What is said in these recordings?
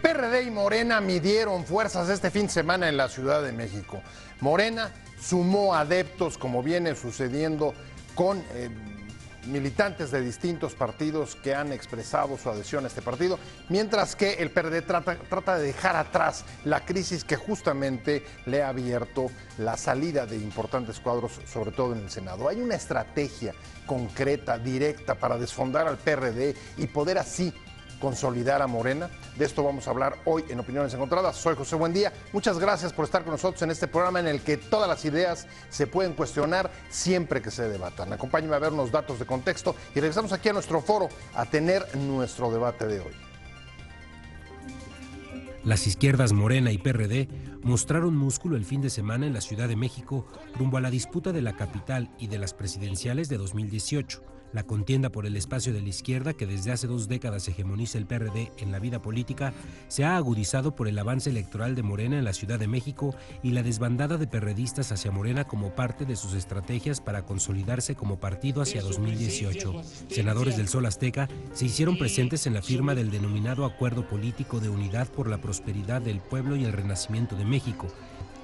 PRD y Morena midieron fuerzas este fin de semana en la Ciudad de México. Morena sumó adeptos, como viene sucediendo con militantes de distintos partidos que han expresado su adhesión a este partido, mientras que el PRD trata de dejar atrás la crisis que justamente le ha abierto la salida de importantes cuadros, sobre todo en el Senado. Hay una estrategia concreta, directa, para desfondar al PRD y poder así consolidar a Morena. De esto vamos a hablar hoy en Opiniones Encontradas. Soy José Buendía. Muchas gracias por estar con nosotros en este programa en el que todas las ideas se pueden cuestionar siempre que se debatan. Acompáñenme a ver unos datos de contexto y regresamos aquí a nuestro foro a tener nuestro debate de hoy. Las izquierdas Morena y PRD mostraron músculo el fin de semana en la Ciudad de México rumbo a la disputa de la capital y de las presidenciales de 2018. La contienda por el espacio de la izquierda, que desde hace 2 décadas hegemoniza el PRD en la vida política, se ha agudizado por el avance electoral de Morena en la Ciudad de México y la desbandada de perredistas hacia Morena como parte de sus estrategias para consolidarse como partido hacia 2018. Senadores del Sol Azteca se hicieron presentes en la firma del denominado Acuerdo Político de Unidad por la Prosperidad del Pueblo y el Renacimiento de México.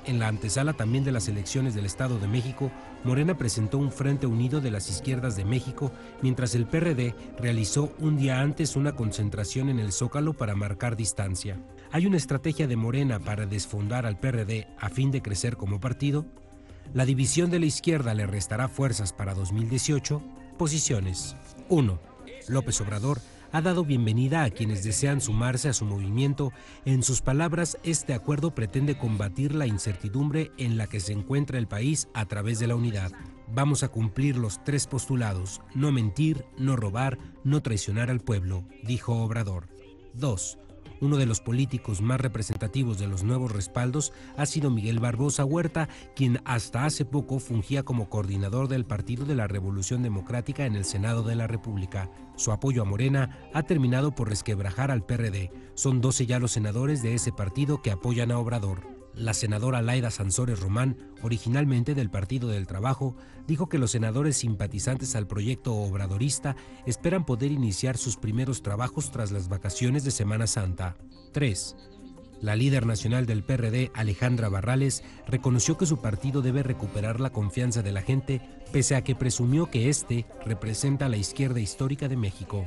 En la antesala también de las elecciones del Estado de México, Morena presentó un Frente Unido de las Izquierdas de México, mientras el PRD realizó un día antes una concentración en el Zócalo para marcar distancia. ¿Hay una estrategia de Morena para desfondar al PRD a fin de crecer como partido? ¿La división de la izquierda le restará fuerzas para 2018? Posiciones. 1. López Obrador ha dado bienvenida a quienes desean sumarse a su movimiento. En sus palabras, este acuerdo pretende combatir la incertidumbre en la que se encuentra el país a través de la unidad. Vamos a cumplir los 3 postulados: no mentir, no robar, no traicionar al pueblo, dijo Obrador. 2. Uno de los políticos más representativos de los nuevos respaldos ha sido Miguel Barbosa Huerta, quien hasta hace poco fungía como coordinador del Partido de la Revolución Democrática en el Senado de la República. Su apoyo a Morena ha terminado por resquebrajar al PRD. Son 12 ya los senadores de ese partido que apoyan a Obrador. La senadora Laida Sansores Román, originalmente del Partido del Trabajo, dijo que los senadores simpatizantes al proyecto obradorista esperan poder iniciar sus primeros trabajos tras las vacaciones de Semana Santa. 3. La líder nacional del PRD, Alejandra Barrales, reconoció que su partido debe recuperar la confianza de la gente, pese a que presumió que este representa a la izquierda histórica de México.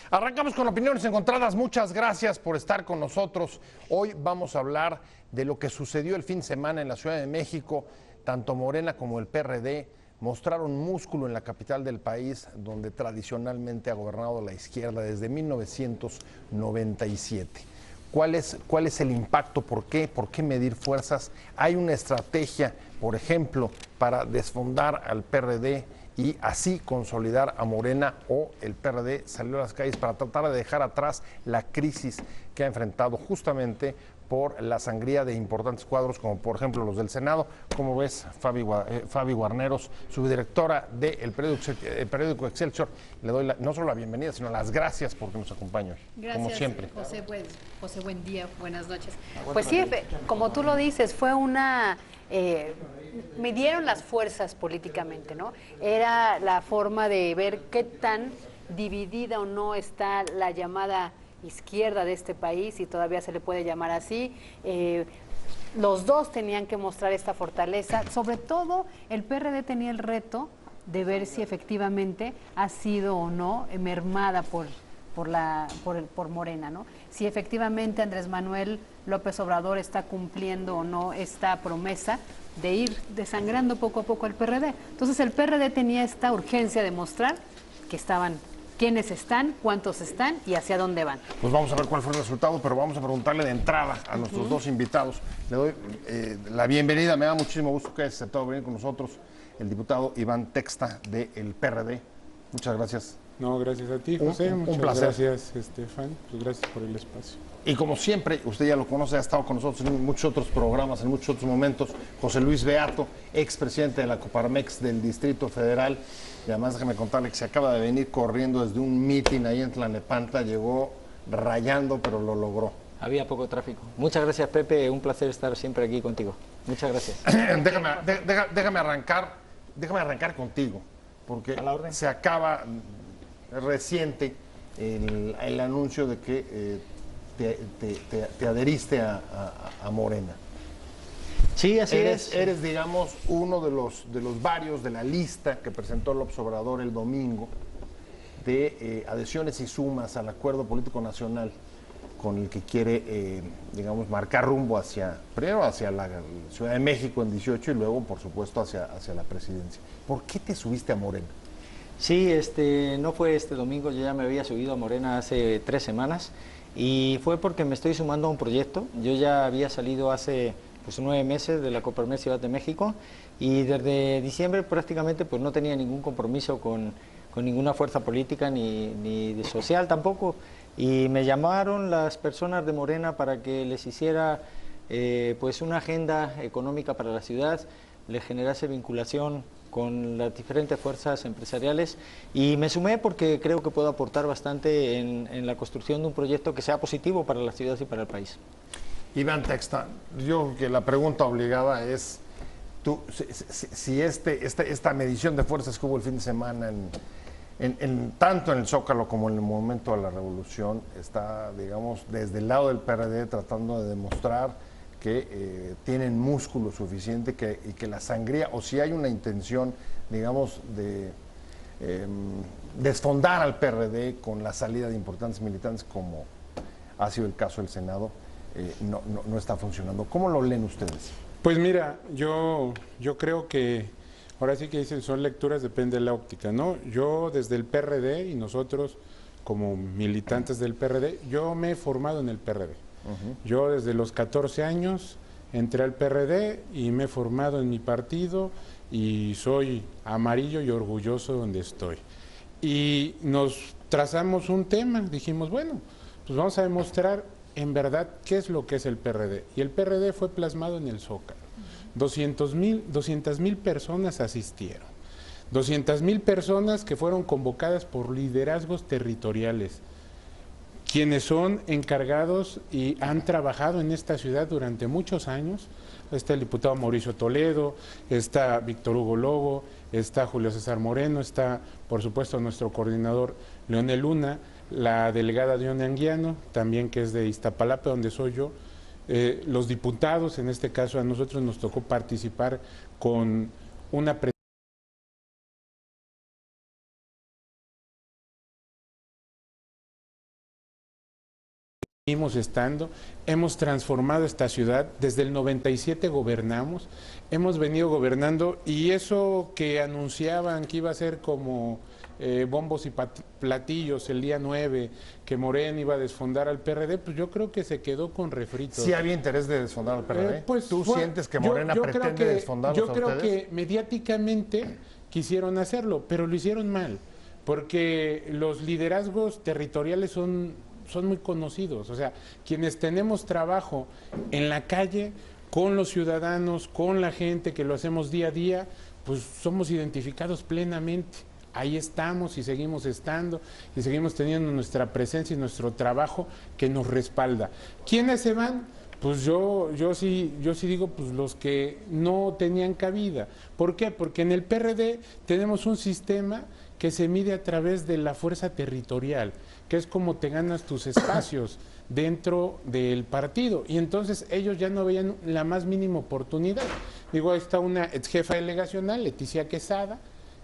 Arrancamos con Opiniones Encontradas. Muchas gracias por estar con nosotros. Hoy vamos a hablar de lo que sucedió el fin de semana en la Ciudad de México. Tanto Morena como el PRD mostraron músculo en la capital del país, donde tradicionalmente ha gobernado la izquierda desde 1997. ¿Cuál es el impacto? ¿Por qué? ¿Por qué medir fuerzas? ¿Hay una estrategia, por ejemplo, para desfondar al PRD y así consolidar a Morena, o el PRD salió a las calles para tratar de dejar atrás la crisis que ha enfrentado justamente por la sangría de importantes cuadros, como por ejemplo los del Senado? ¿Cómo ves, Fabi Guarneros, subdirectora del periódico Excelsior? Le doy no solo la bienvenida, sino las gracias porque nos acompaña hoy, como siempre. José, buen día, buenas noches. Pues sí, como tú lo dices, fue una... midieron las fuerzas políticamente, ¿no? Era la forma de ver qué tan dividida o no está la llamada izquierda de este país, si todavía se le puede llamar así. Los dos tenían que mostrar esta fortaleza. Sobre todo, el PRD tenía el reto de ver si efectivamente ha sido o no mermada por Morena, ¿no? Si efectivamente Andrés Manuel López Obrador está cumpliendo o no esta promesa de ir desangrando poco a poco al PRD. Entonces el PRD tenía esta urgencia de mostrar que estaban, quiénes están, cuántos están y hacia dónde van. Pues vamos a ver cuál fue el resultado, pero vamos a preguntarle de entrada a nuestros dos invitados. Le doy la bienvenida, me da muchísimo gusto que haya aceptado venir con nosotros el diputado Iván Texta del PRD. Muchas gracias. No, gracias a ti, José. Un placer. Gracias, Estefan. Pues gracias por el espacio. Y como siempre, usted ya lo conoce, ha estado con nosotros en muchos otros programas, en muchos otros momentos, José Luis Beato, expresidente de la Coparmex del Distrito Federal. Y además déjame contarle que se acaba de venir corriendo desde un mitin ahí en Tlalnepantla, llegó rayando, pero lo logró. Había poco tráfico. Muchas gracias, Pepe, un placer estar siempre aquí contigo. Muchas gracias. Déjame arrancar contigo, porque se acaba reciente el anuncio de que te adheriste a Morena. Sí, así es. Eres, digamos, uno de los varios de la lista que presentó López Obrador el domingo de adhesiones y sumas al acuerdo político nacional con el que quiere, digamos, marcar rumbo primero hacia la Ciudad de México en 18 y luego, por supuesto, hacia la presidencia. ¿Por qué te subiste a Morena? Sí, no fue este domingo, yo ya me había subido a Morena hace 3 semanas y fue porque me estoy sumando a un proyecto. Yo ya había salido hace 9 meses de la Coparmex Ciudad de México y desde diciembre prácticamente pues no tenía ningún compromiso con ninguna fuerza política ni de social tampoco, y me llamaron las personas de Morena para que les hiciera pues una agenda económica para la ciudad, les generase vinculación con las diferentes fuerzas empresariales y me sumé porque creo que puedo aportar bastante en la construcción de un proyecto que sea positivo para la ciudad y para el país. Iván Texta, yo creo que la pregunta obligada es, si esta medición de fuerzas que hubo el fin de semana tanto en el Zócalo como en el Monumento a la Revolución está, digamos, desde el lado del PRD tratando de demostrar que tienen músculo suficiente y que la sangría, o si hay una intención, digamos, de desfondar al PRD con la salida de importantes militantes, como ha sido el caso del Senado, no está funcionando. ¿Cómo lo leen ustedes? Pues mira, yo creo que ahora sí que dicen son lecturas, depende de la óptica, ¿no? Yo desde el PRD y nosotros como militantes del PRD, yo me he formado en el PRD. Yo desde los 14 años entré al PRD y me he formado en mi partido y soy amarillo y orgulloso donde estoy. Y nos trazamos un tema, dijimos, bueno, pues vamos a demostrar en verdad qué es lo que es el PRD. Y el PRD fue plasmado en el Zócalo. 200,000 personas asistieron. 200,000 personas que fueron convocadas por liderazgos territoriales, quienes son encargados y han trabajado en esta ciudad durante muchos años. Está el diputado Mauricio Toledo, está Víctor Hugo Lobo, está Julio César Moreno, está por supuesto nuestro coordinador Leonel Luna, la delegada Dione Anguiano, también que es de Iztapalapa, donde soy yo. Los diputados, en este caso a nosotros nos tocó participar con una hemos transformado esta ciudad, desde el 97 gobernamos, hemos venido gobernando y eso que anunciaban que iba a ser como bombos y platillos el día 9, que Morena iba a desfondar al PRD, pues yo creo que se quedó con refritos. ¿Sí había interés de desfondar al PRD? ¿Tú sientes que Morena pretende desfondarlos a ustedes? Yo creo que mediáticamente quisieron hacerlo, pero lo hicieron mal, porque los liderazgos territoriales son muy conocidos, o sea, quienes tenemos trabajo en la calle, con los ciudadanos, con la gente que lo hacemos día a día, pues somos identificados plenamente. Ahí estamos y seguimos estando y seguimos teniendo nuestra presencia y nuestro trabajo que nos respalda. ¿Quiénes se van? Pues yo sí digo, pues los que no tenían cabida. ¿Por qué? Porque en el PRD tenemos un sistema que se mide a través de la fuerza territorial, que es como te ganas tus espacios dentro del partido. Y entonces ellos ya no veían la más mínima oportunidad. Digo, ahí está una ex jefa delegacional, Leticia Quesada,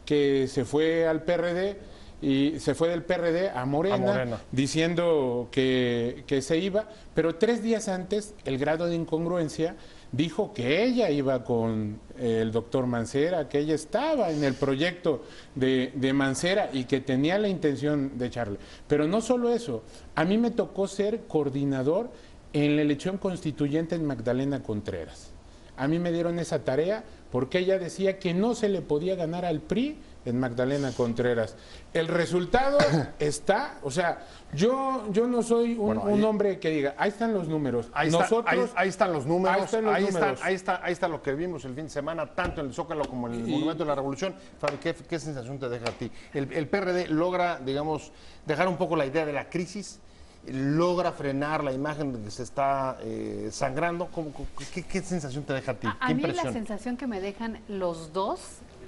que se fue al PRD y se fue del PRD a Morena. Diciendo que se iba, pero 3 días antes el grado de incongruencia dijo que ella iba con el doctor Mancera, que ella estaba en el proyecto de Mancera y que tenía la intención de echarle. Pero no solo eso, a mí me tocó ser coordinador en la elección constituyente en Magdalena Contreras. A mí me dieron esa tarea porque ella decía que no se le podía ganar al PRI en Magdalena Contreras. El resultado está, o sea, yo no soy un hombre que diga, ahí están los números. Ahí están los números, ahí está lo que vimos el fin de semana, tanto en el Zócalo como en el Monumento de la Revolución. Fabi, ¿qué sensación te deja a ti? ¿El PRD logra, digamos, dejar un poco la idea de la crisis? ¿Logra frenar la imagen de que se está sangrando? ¿Qué sensación te deja a ti? A mí la sensación que me dejan los dos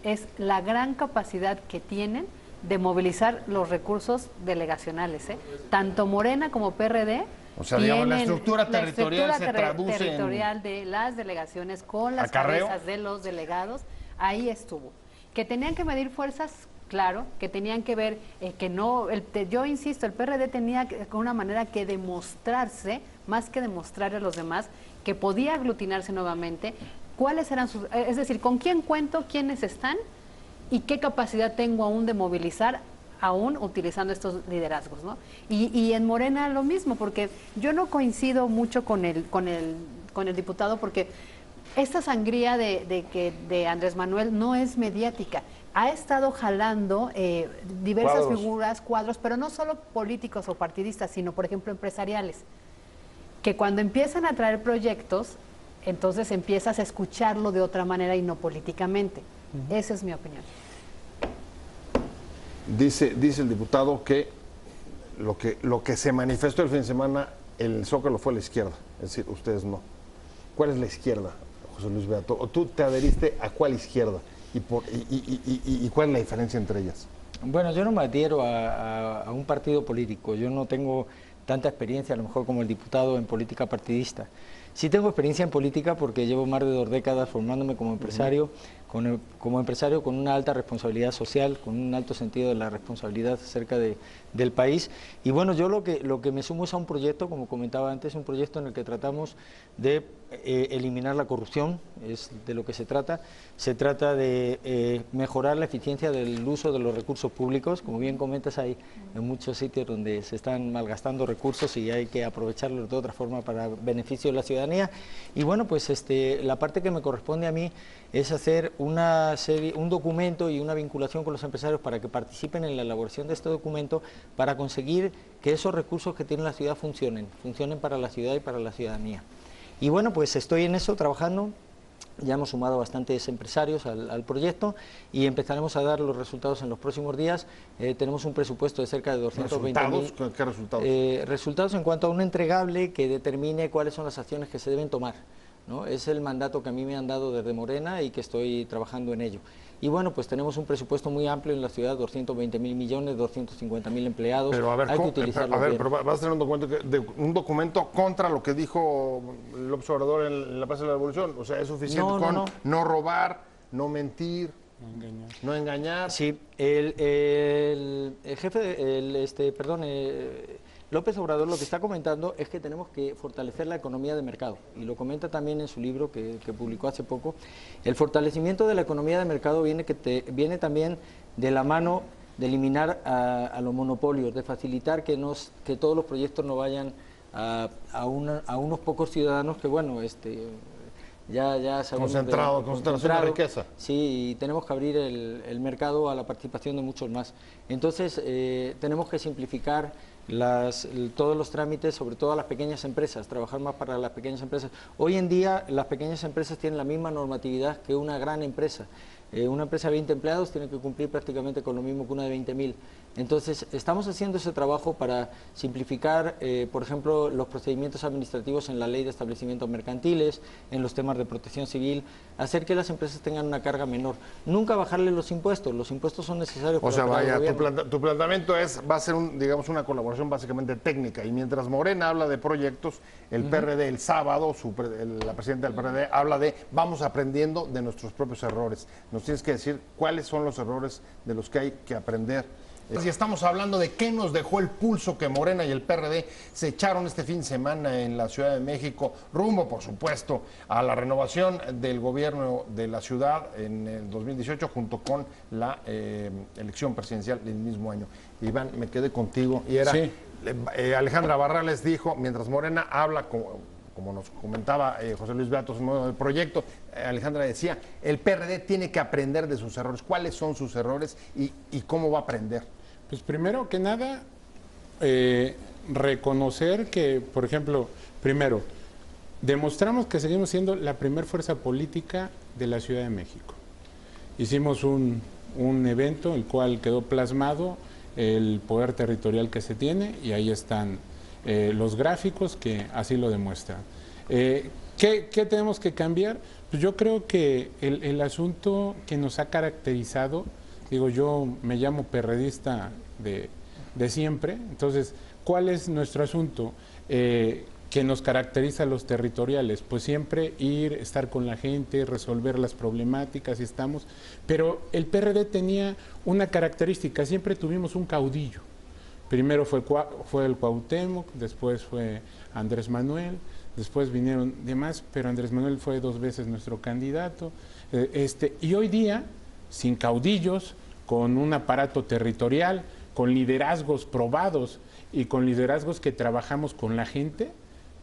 es la gran capacidad que tienen de movilizar los recursos delegacionales, tanto Morena como PRD O sea, digamos, la estructura la territorial estructura se traduce territorial de las delegaciones con las ¿acarreo? cabezas de los delegados, ahí estuvo. Que tenían que medir fuerzas, claro, que tenían que ver que no, yo insisto, el PRD tenía una manera que demostrarse, más que demostrarle a los demás, que podía aglutinarse nuevamente, cuáles eran sus, es decir, con quién cuento, quiénes están y qué capacidad tengo aún de movilizar, aún utilizando estos liderazgos, ¿no? Y en Morena lo mismo, porque yo no coincido mucho con el diputado, porque esta sangría de Andrés Manuel no es mediática. Ha estado jalando diversas figuras, cuadros, pero no solo políticos o partidistas, sino, por ejemplo, empresariales, que cuando empiezan a traer proyectos, entonces empiezas a escucharlo de otra manera y no políticamente. Esa es mi opinión. Dice el diputado que lo que se manifestó el fin de semana, el Zócalo fue la izquierda, es decir, ustedes no. ¿Cuál es la izquierda, José Luis Beato? ¿O tú te adheriste a cuál izquierda? ¿Y cuál es la diferencia entre ellas? Bueno, yo no me adhiero a un partido político. Yo no tengo tanta experiencia, a lo mejor como el diputado, en política partidista. Sí tengo experiencia en política porque llevo más de 2 décadas formándome como empresario, como empresario con una alta responsabilidad social, con un alto sentido de la responsabilidad acerca del país. Y bueno, yo lo que me sumo es a un proyecto, como comentaba antes, un proyecto en el que tratamos de eliminar la corrupción, es de lo que se trata. Se trata de mejorar la eficiencia del uso de los recursos públicos. Como bien comentas, hay en muchos sitios donde se están malgastando recursos y hay que aprovecharlos de otra forma para beneficio de la ciudadanía. Y bueno, pues la parte que me corresponde a mí es hacer un documento y una vinculación con los empresarios para que participen en la elaboración de este documento para conseguir que esos recursos que tiene la ciudad funcionen para la ciudad y para la ciudadanía. Y bueno, pues estoy en eso trabajando. Ya hemos sumado bastantes empresarios al proyecto y empezaremos a dar los resultados en los próximos días. Tenemos un presupuesto de cerca de 220.000. ¿Qué resultados? Resultados en cuanto a un entregable que determine cuáles son las acciones que se deben tomar, ¿no? Es el mandato que a mí me han dado desde Morena y que estoy trabajando en ello. Y bueno, pues tenemos un presupuesto muy amplio en la ciudad, 220.000 millones, 250.000 empleados. Pero a ver, hay que utilizarlo bien. pero vas a tener un documento contra lo que dijo López Obrador en la Plaza de la Revolución. O sea, es suficiente no robar, no mentir, no engañar. Sí, el jefe, López Obrador lo que está comentando es que tenemos que fortalecer la economía de mercado, y lo comenta también en su libro que publicó hace poco. El fortalecimiento de la economía de mercado viene también de la mano de eliminar a los monopolios, de facilitar que todos los proyectos no vayan a unos pocos ciudadanos que, bueno, ya sabemos concentración de riqueza. Sí, y tenemos que abrir el mercado a la participación de muchos más. Entonces, tenemos que simplificar todos los trámites, sobre todo a las pequeñas empresas, trabajar más para las pequeñas empresas. Hoy en día las pequeñas empresas tienen la misma normatividad que una gran empresa. Una empresa de 20 empleados tiene que cumplir prácticamente con lo mismo que una de 20.000. Entonces, estamos haciendo ese trabajo para simplificar, por ejemplo, los procedimientos administrativos en la ley de establecimientos mercantiles, en los temas de protección civil, hacer que las empresas tengan una carga menor. Nunca bajarle los impuestos son necesarios para el gobierno. Tu planteamiento va a ser digamos, una colaboración básicamente técnica, y mientras Morena habla de proyectos, el PRD el sábado, la presidenta del PRD habla de vamos aprendiendo de nuestros propios errores. Nos tienes que decir cuáles son los errores de los que hay que aprender. Si estamos hablando de qué nos dejó el pulso que Morena y el PRD se echaron este fin de semana en la Ciudad de México, rumbo, por supuesto, a la renovación del gobierno de la ciudad en el 2018, junto con la elección presidencial del mismo año. Iván, me quedé contigo y era... Sí. Alejandra Barrales dijo, mientras Morena habla, como nos comentaba José Luis Beato en el proyecto, Alejandra decía, el PRD tiene que aprender de sus errores. ¿Cuáles son sus errores y cómo va a aprender? Pues primero que nada, reconocer que, por ejemplo, primero, demostramos que seguimos siendo la primer fuerza política de la Ciudad de México. Hicimos un evento, el cual quedó plasmado el poder territorial que se tiene, y ahí están los gráficos que así lo demuestran. ¿Qué tenemos que cambiar? Pues yo creo que el asunto que nos ha caracterizado, digo, yo me llamo perredista de siempre, entonces, ¿cuál es nuestro asunto? que nos caracteriza a los territoriales, pues siempre ir, estar con la gente, resolver las problemáticas, pero el PRD tenía una característica, siempre tuvimos un caudillo. Primero fue el Cuauhtémoc, después fue Andrés Manuel, después vinieron demás, pero Andrés Manuel fue 2 veces nuestro candidato. Y hoy día, sin caudillos, con un aparato territorial, con liderazgos probados y con liderazgos que trabajamos con la gente,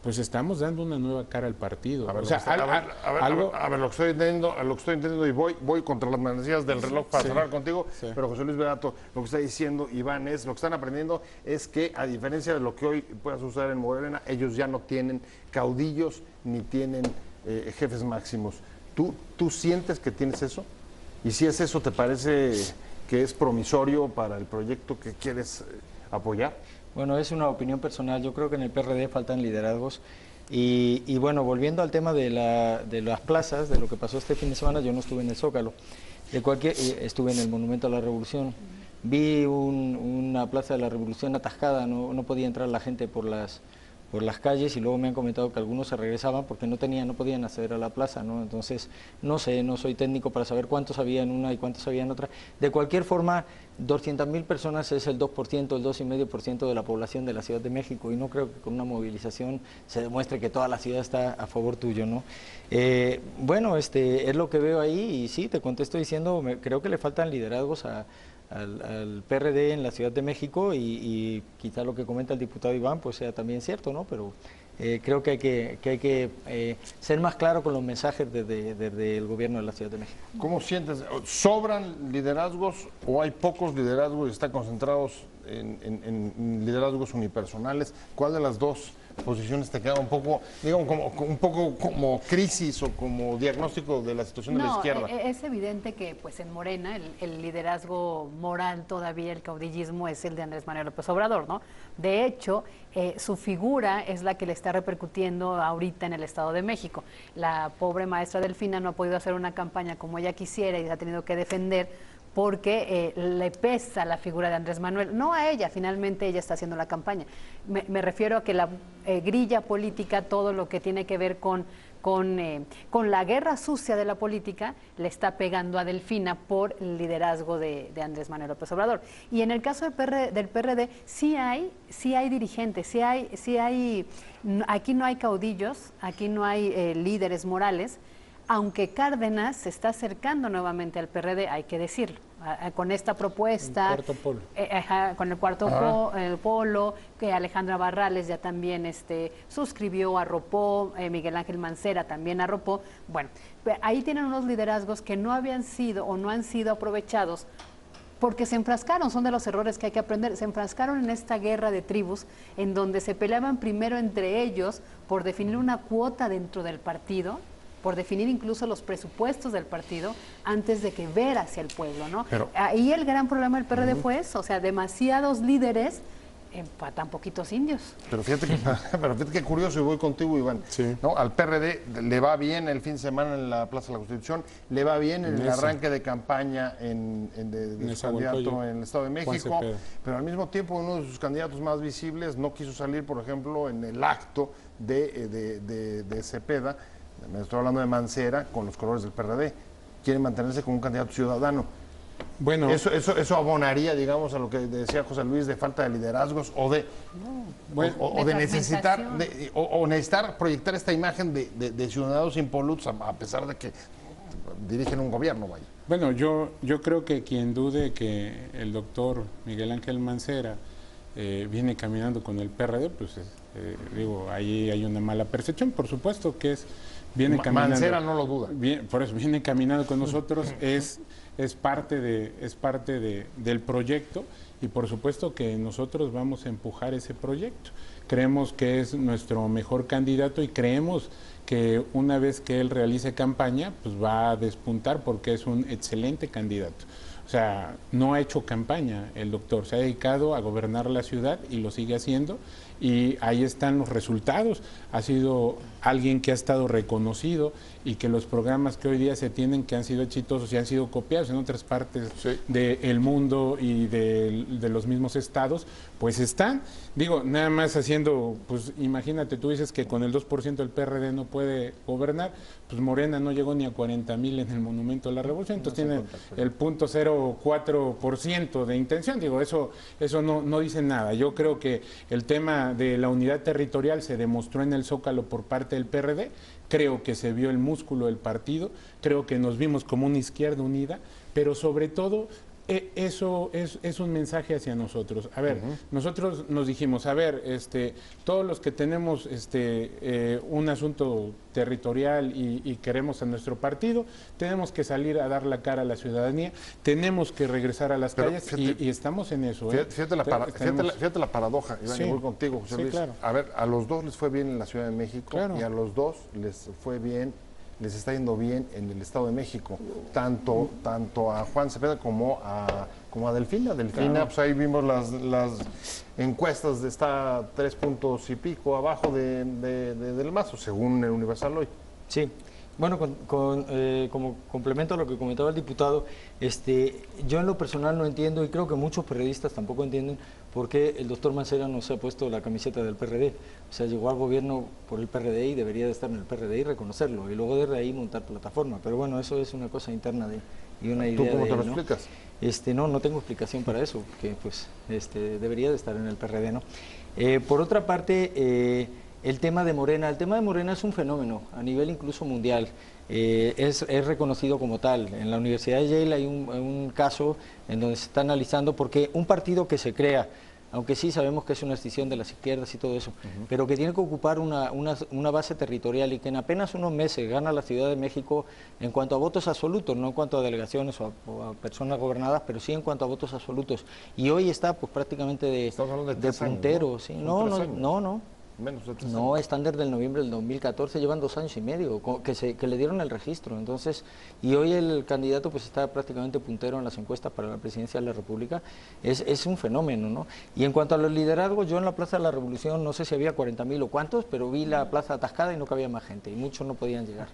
pues estamos dando una nueva cara al partido. A ver, lo que estoy entendiendo, y voy contra las manecillas del reloj para cerrar contigo, pero José Luis Berato, lo que está diciendo Iván es, lo que están aprendiendo es que, a diferencia de lo que hoy pueda suceder en Morena, ellos ya no tienen caudillos ni tienen jefes máximos. ¿Tú sientes que tienes eso? Y si es eso, ¿te parece que es promisorio para el proyecto que quieres apoyar? Bueno, es una opinión personal. Yo creo que en el PRD faltan liderazgos. Y bueno, volviendo al tema de las plazas, de lo que pasó este fin de semana, yo no estuve en el Zócalo. Estuve en el Monumento a la Revolución. Vi una Plaza de la Revolución atascada, no podía entrar la gente por las calles, y luego me han comentado que algunos se regresaban porque no podían acceder a la plaza, ¿no? Entonces, no sé, no soy técnico para saber cuántos había en una y cuántos había en otra. De cualquier forma, 200.000 personas es el 2%, el 2,5% de la población de la Ciudad de México, y no creo que con una movilización se demuestre que toda la ciudad está a favor tuyo, ¿no? Bueno, es lo que veo ahí, y sí, te contesto diciendo, creo que le faltan liderazgos al PRD en la Ciudad de México, y quizá lo que comenta el diputado Iván pues sea también cierto, ¿no? Pero creo que hay que ser más claro con los mensajes desde el gobierno de la Ciudad de México. ¿Cómo sientes? ¿Sobran liderazgos o hay pocos liderazgos y están concentrados en liderazgos unipersonales? ¿Cuál de las dos posiciones te queda un poco, digamos, como crisis o como diagnóstico de la situación de la izquierda? Es evidente que pues en Morena el liderazgo moral todavía, el caudillismo es el de Andrés Manuel López Obrador, ¿no? De hecho, su figura es la que le está repercutiendo ahorita en el Estado de México. La pobre maestra Delfina no ha podido hacer una campaña como ella quisiera y ha tenido que defender porque le pesa la figura de Andrés Manuel, no a ella, finalmente ella está haciendo la campaña. Me refiero a que la grilla política, todo lo que tiene que ver con la guerra sucia de la política, le está pegando a Delfina por el liderazgo de Andrés Manuel López Obrador. Y en el caso del PRD, sí hay dirigentes, aquí no hay caudillos, aquí no hay líderes morales, aunque Cárdenas se está acercando nuevamente al PRD, hay que decirlo, con esta propuesta, el cuarto polo. Con el cuarto polo, que Alejandra Barrales ya también suscribió, arropó, Miguel Ángel Mancera también arropó. Bueno, ahí tienen unos liderazgos que no habían sido o no han sido aprovechados porque se enfrascaron, son de los errores que hay que aprender, se enfrascaron en esta guerra de tribus en donde se peleaban primero entre ellos por definir una cuota dentro del partido, por definir incluso los presupuestos del partido antes de que ver hacia el pueblo, ¿no? Pero ahí el gran problema del PRD fue eso, o sea, demasiados líderes para tan poquitos indios. Pero fíjate que curioso, y voy contigo, Iván. Sí. ¿No? Al PRD le va bien el fin de semana en la Plaza de la Constitución, le va bien en el arranque de campaña de su candidato en el Estado de México, pero al mismo tiempo uno de sus candidatos más visibles no quiso salir, por ejemplo, en el acto de Cepeda. Me estoy hablando de Mancera, con los colores del PRD. Quieren mantenerse como un candidato ciudadano. Bueno, eso abonaría, digamos, a lo que decía José Luis, de falta de liderazgos o de necesitar proyectar esta imagen de ciudadanos impolutos, a pesar de que dirigen un gobierno, vaya. Bueno, yo creo que quien dude que el doctor Miguel Ángel Mancera viene caminando con el PRD, pues ahí hay una mala percepción. Por supuesto que viene caminando. Mancera no lo duda. Por eso viene caminando con nosotros, es parte del proyecto, y por supuesto que nosotros vamos a empujar ese proyecto. Creemos que es nuestro mejor candidato y creemos que una vez que él realice campaña, pues va a despuntar porque es un excelente candidato. O sea, no ha hecho campaña el doctor, se ha dedicado a gobernar la ciudad y lo sigue haciendo, y ahí están los resultados. Ha sido alguien que ha estado reconocido y que los programas que hoy día se tienen, que han sido exitosos y han sido copiados en otras partes del mundo y de los mismos estados, pues están. Digo, nada más haciendo, pues imagínate, tú dices que con el 2% el PRD no puede gobernar, pues Morena no llegó ni a 40,000 en el Monumento a la Revolución, entonces tiene el 0.04% de intención. Digo, eso no dice nada. Yo creo que el tema de la unidad territorial se demostró en el Zócalo por parte del PRD, creo que se vio el músculo del partido, creo que nos vimos como una izquierda unida, pero sobre todo eso es un mensaje hacia nosotros. A ver, nosotros nos dijimos, a ver, todos los que tenemos un asunto territorial y queremos a nuestro partido, tenemos que salir a dar la cara a la ciudadanía, tenemos que regresar a las calles, y estamos en eso. Fíjate la paradoja, Iván, y voy contigo, José Luis. Claro. A ver, a los dos les fue bien en la Ciudad de México, y a los dos les fue bien, les está yendo bien en el Estado de México, tanto a Juan Cepeda como a Delfina. Delfina, pues ahí vimos las encuestas, está 3 puntos y pico abajo del Mazo, según el Universal hoy. Sí. Bueno, como complemento a lo que comentaba el diputado, yo en lo personal no entiendo, y creo que muchos periodistas tampoco entienden, por qué el doctor Mancera no se ha puesto la camiseta del PRD. O sea, llegó al gobierno por el PRD y debería de estar en el PRD y reconocerlo, y luego de ahí montar plataforma. Pero bueno, eso es una cosa interna y una idea de ¿Tú cómo te lo él, ¿no? explicas? No tengo explicación para eso, porque pues debería de estar en el PRD, ¿no? Por otra parte, el tema de Morena es un fenómeno a nivel incluso mundial. Es reconocido como tal. En la Universidad de Yale hay un caso en donde se está analizando porque un partido que se crea, aunque sí sabemos que es una escisión de las izquierdas y todo eso, pero que tiene que ocupar una base territorial y que en apenas unos meses gana la Ciudad de México en cuanto a votos absolutos, no en cuanto a delegaciones o a personas gobernadas, pero sí en cuanto a votos absolutos. Y hoy está pues prácticamente de puntero. Años, ¿no? ¿sí? No. Menos de 3 años. No, están desde el noviembre del 2014, llevan 2 años y medio que le dieron el registro. Entonces, y hoy el candidato pues está prácticamente puntero en las encuestas para la presidencia de la República. Es un fenómeno, ¿no? Y en cuanto a los liderazgos, yo en la Plaza de la Revolución, no sé si había 40,000 o cuántos, pero vi la plaza atascada y no cabía más gente, y muchos no podían llegar.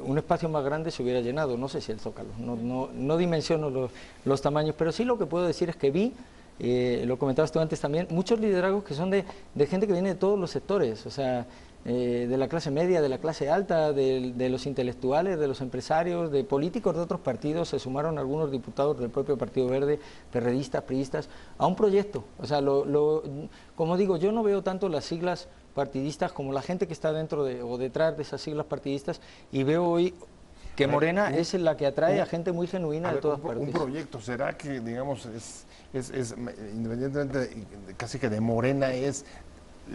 Un espacio más grande se hubiera llenado, no sé si el Zócalo, no dimensiono los tamaños, pero sí lo que puedo decir es que vi, lo comentabas tú antes también, muchos liderazgos que son de gente que viene de todos los sectores, o sea, de la clase media, de la clase alta, de los intelectuales, de los empresarios, de políticos de otros partidos. Se sumaron algunos diputados del propio Partido Verde, perredistas, priistas, a un proyecto. O sea, como digo, yo no veo tanto las siglas partidistas como la gente que está dentro o detrás de esas siglas partidistas, y veo hoy que Morena es la que atrae a gente muy genuina de todas partes. Un proyecto, ¿será que, digamos, independientemente casi que de Morena, es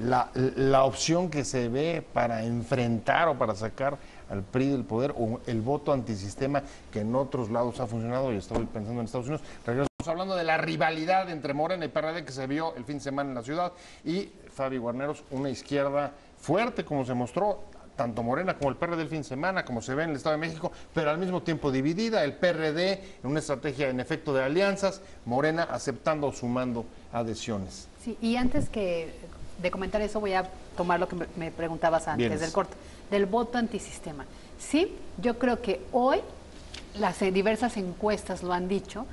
la opción que se ve para enfrentar o para sacar al PRI del poder, o el voto antisistema que en otros lados ha funcionado? Y estoy pensando en Estados Unidos. Regresamos hablando de la rivalidad entre Morena y PRD que se vio el fin de semana en la ciudad, y Fabi Guarneros, una izquierda fuerte como se mostró tanto Morena como el PRD el fin de semana, como se ve en el Estado de México, pero al mismo tiempo dividida, el PRD en una estrategia en efecto de alianzas, Morena aceptando o sumando adhesiones. Sí, y antes de comentar eso, voy a tomar lo que me preguntabas antes del corte, del voto antisistema. Sí, yo creo que hoy las diversas encuestas lo han dicho.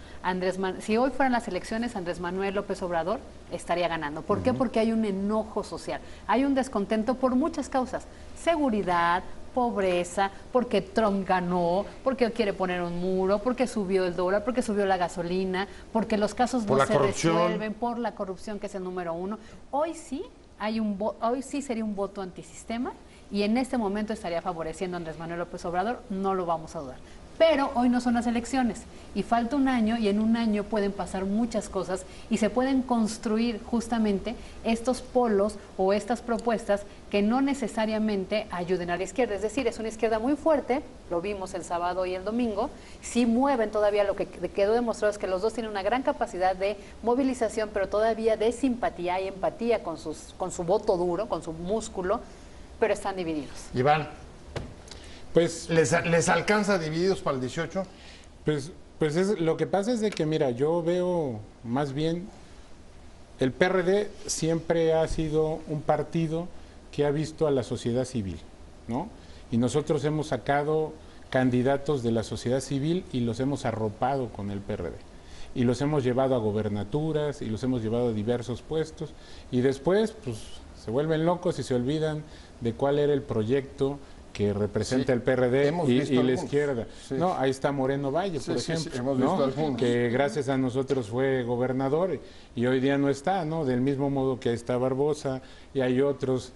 Si hoy fueran las elecciones, Andrés Manuel López Obrador estaría ganando. ¿Por qué? Porque hay un enojo social, hay un descontento por muchas causas: seguridad, pobreza, porque Trump ganó, porque quiere poner un muro, porque subió el dólar, porque subió la gasolina, porque los casos no se resuelven, por la corrupción, que es el número 1. Hoy sí sería un voto antisistema, y en este momento estaría favoreciendo a Andrés Manuel López Obrador, no lo vamos a dudar. Pero hoy no son las elecciones y falta un año, y en un año pueden pasar muchas cosas y se pueden construir justamente estos polos o estas propuestas que no necesariamente ayuden a la izquierda. Es decir, es una izquierda muy fuerte, lo vimos el sábado y el domingo, sí mueven todavía. Lo que quedó demostrado es que los dos tienen una gran capacidad de movilización, pero todavía de simpatía y empatía con su voto duro, con su músculo, pero están divididos. Iván, pues ¿les alcanza divididos para el 18? Pues lo que pasa es de que, mira, yo veo más bien el PRD siempre ha sido un partido que ha visto a la sociedad civil, ¿no? Y nosotros hemos sacado candidatos de la sociedad civil y los hemos arropado con el PRD. Y los hemos llevado a gobernaturas y los hemos llevado a diversos puestos. Y después, pues, se vuelven locos y se olvidan de cuál era el proyecto que representa el PRD y la izquierda. Sí. No, ahí está Moreno Valle, por ejemplo, hemos visto que gracias a nosotros fue gobernador y hoy día no está, ¿no? Del mismo modo que ahí está Barbosa y hay otros.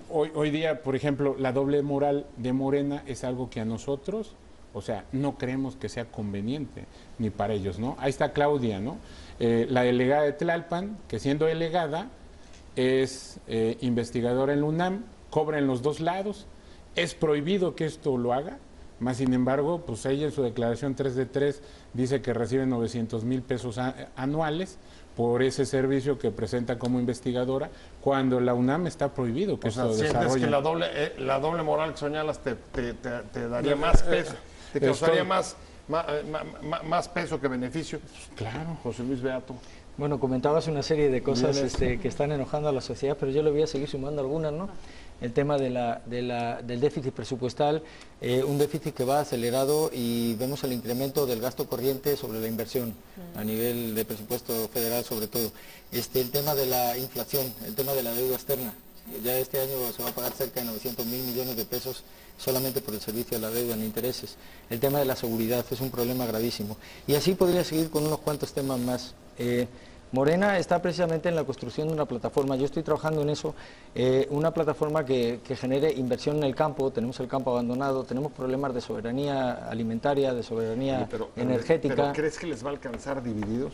Hoy día, por ejemplo, la doble moral de Morena es algo que a nosotros, o sea, no creemos que sea conveniente ni para ellos, ¿no? Ahí está Claudia, ¿no? La delegada de Tlalpan, que siendo delegada es investigadora en la UNAM, cobra en los dos lados. Es prohibido que esto lo haga, más sin embargo, pues ella en su declaración 3 de 3 dice que recibe 900,000 pesos anuales por ese servicio que presenta como investigadora, cuando la UNAM está prohibido que esto desarrolle. ¿Sientes que la doble moral que señalas te daría más peso, te causaría más peso que beneficio? Claro. José Luis Beato. Bueno, comentabas una serie de cosas que están enojando a la sociedad, pero yo le voy a seguir sumando algunas, ¿no? El tema del déficit presupuestal, un déficit que va acelerado y vemos el incremento del gasto corriente sobre la inversión a nivel de presupuesto federal sobre todo. El tema de la inflación, el tema de la deuda externa. Ya este año se va a pagar cerca de 900,000 millones de pesos solamente por el servicio de la deuda en intereses. El tema de la seguridad es un problema gravísimo. Y así podría seguir con unos cuantos temas más. Morena está precisamente en la construcción de una plataforma, yo estoy trabajando en eso, una plataforma que genere inversión en el campo. Tenemos el campo abandonado, tenemos problemas de soberanía alimentaria, de soberanía energética. ¿Pero crees que les va a alcanzar divididos?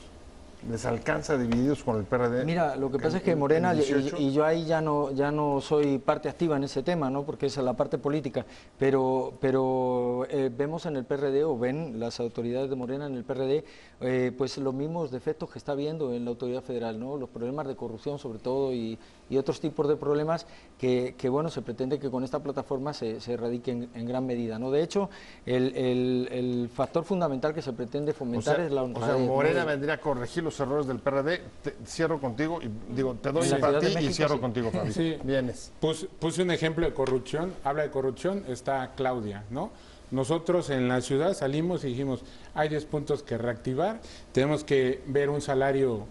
¿Les alcanza divididos con el PRD? Mira, lo que pasa es que Morena, y yo ahí ya no soy parte activa en ese tema, ¿no? Porque esa es la parte política, pero vemos en el PRD, o ven las autoridades de Morena en el PRD, pues los mismos defectos que está viendo en la autoridad federal, ¿no? Los problemas de corrupción sobre todo y otros tipos de problemas que bueno, se pretende que con esta plataforma se erradiquen en gran medida, ¿no? De hecho, el factor fundamental que se pretende fomentar es la honradez. O sea, Morena vendría a corregir los errores del PRD. Cierro contigo y digo, te doy para ti y cierro contigo, Fabi. Sí. Vienes. Puse un ejemplo de corrupción, habla de corrupción, está Claudia, ¿no? Nosotros en la ciudad salimos y dijimos, hay 10 puntos que reactivar, tenemos que ver un salario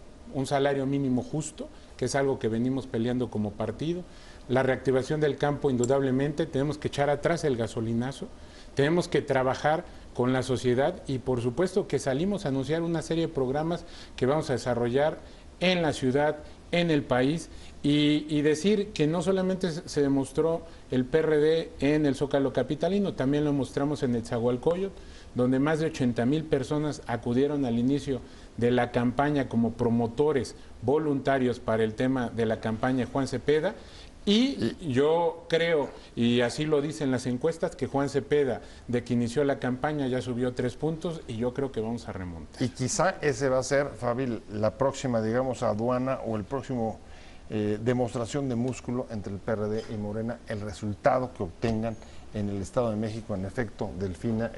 mínimo justo, que es algo que venimos peleando como partido. La reactivación del campo, indudablemente, tenemos que echar atrás el gasolinazo, tenemos que trabajar con la sociedad y por supuesto que salimos a anunciar una serie de programas que vamos a desarrollar en la ciudad, en el país y decir que no solamente se demostró el PRD en el Zócalo capitalino, también lo mostramos en Nezahualcóyotl, donde más de 80,000 personas acudieron al inicio de la campaña como promotores voluntarios para el tema de la campaña Juan Cepeda. Y yo creo, y así lo dicen las encuestas, que Juan Cepeda, de que inició la campaña, ya subió 3 puntos y yo creo que vamos a remontar. Y quizá ese va a ser, Fabi, la próxima, digamos, aduana o el próximo demostración de músculo entre el PRD y Morena. El resultado que obtengan en el Estado de México, en efecto, Delfina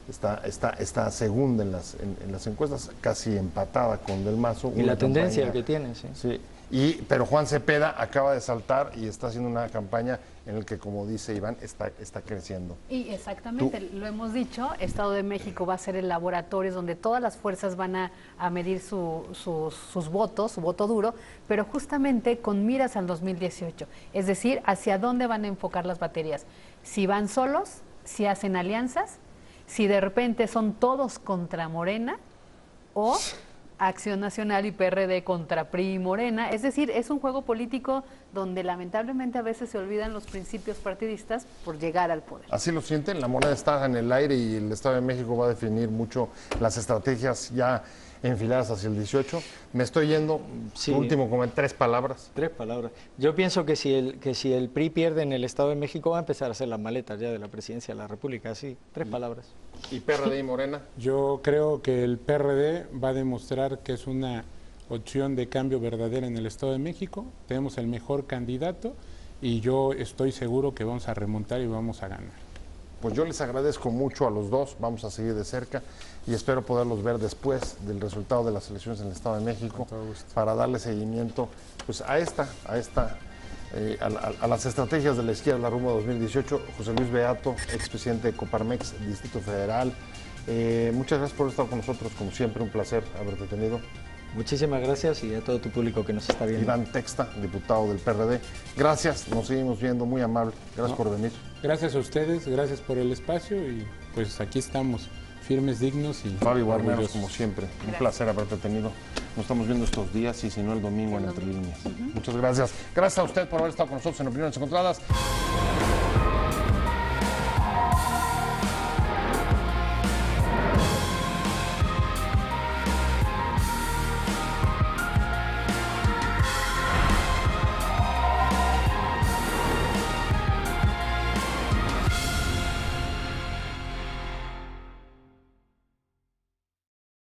está segunda en las encuestas, casi empatada con Del Mazo. Y la tendencia que tiene, sí. Sí. Pero Juan Cepeda acaba de saltar y está haciendo una campaña en la que, como dice Iván, está creciendo. Y exactamente, lo hemos dicho, Estado de México va a ser el laboratorio donde todas las fuerzas van a medir sus votos, su voto duro, pero justamente con miras al 2018, es decir, hacia dónde van a enfocar las baterías. Si van solos, si hacen alianzas, si de repente son todos contra Morena o Acción Nacional y PRD contra PRI y Morena. Es decir, es un juego político donde lamentablemente a veces se olvidan los principios partidistas por llegar al poder. Así lo sienten, la moneda está en el aire y el Estado de México va a definir mucho las estrategias ya enfiladas hacia el 18. Me estoy yendo, sí. Último comentario, 3 palabras. 3 palabras. Yo pienso que si el PRI pierde en el Estado de México va a empezar a hacer las maletas ya de la presidencia de la República, sí, 3 palabras. ¿Y PRD y Morena? Yo creo que el PRD va a demostrar que es una opción de cambio verdadera en el Estado de México. Tenemos el mejor candidato y yo estoy seguro que vamos a remontar y vamos a ganar. pues yo les agradezco mucho a los dos, vamos a seguir de cerca y espero poderlos ver después del resultado de las elecciones en el Estado de México para darle seguimiento pues a las estrategias de la izquierda rumbo a 2018. José Luis Beato, expresidente de Coparmex, Distrito Federal, muchas gracias por estar con nosotros, como siempre, un placer haberte tenido. Muchísimas gracias y a todo tu público que nos está viendo. Iván Texta, diputado del PRD, gracias, nos seguimos viendo, muy amable, gracias por venir. Gracias a ustedes, gracias por el espacio y pues aquí estamos, firmes, dignos y Fabi Guarneros, orgullosos. como siempre, un placer haberte tenido. Nos estamos viendo estos días y si no el domingo en Entre Líneas. Muchas gracias. Gracias a usted por haber estado con nosotros en Opiniones Encontradas.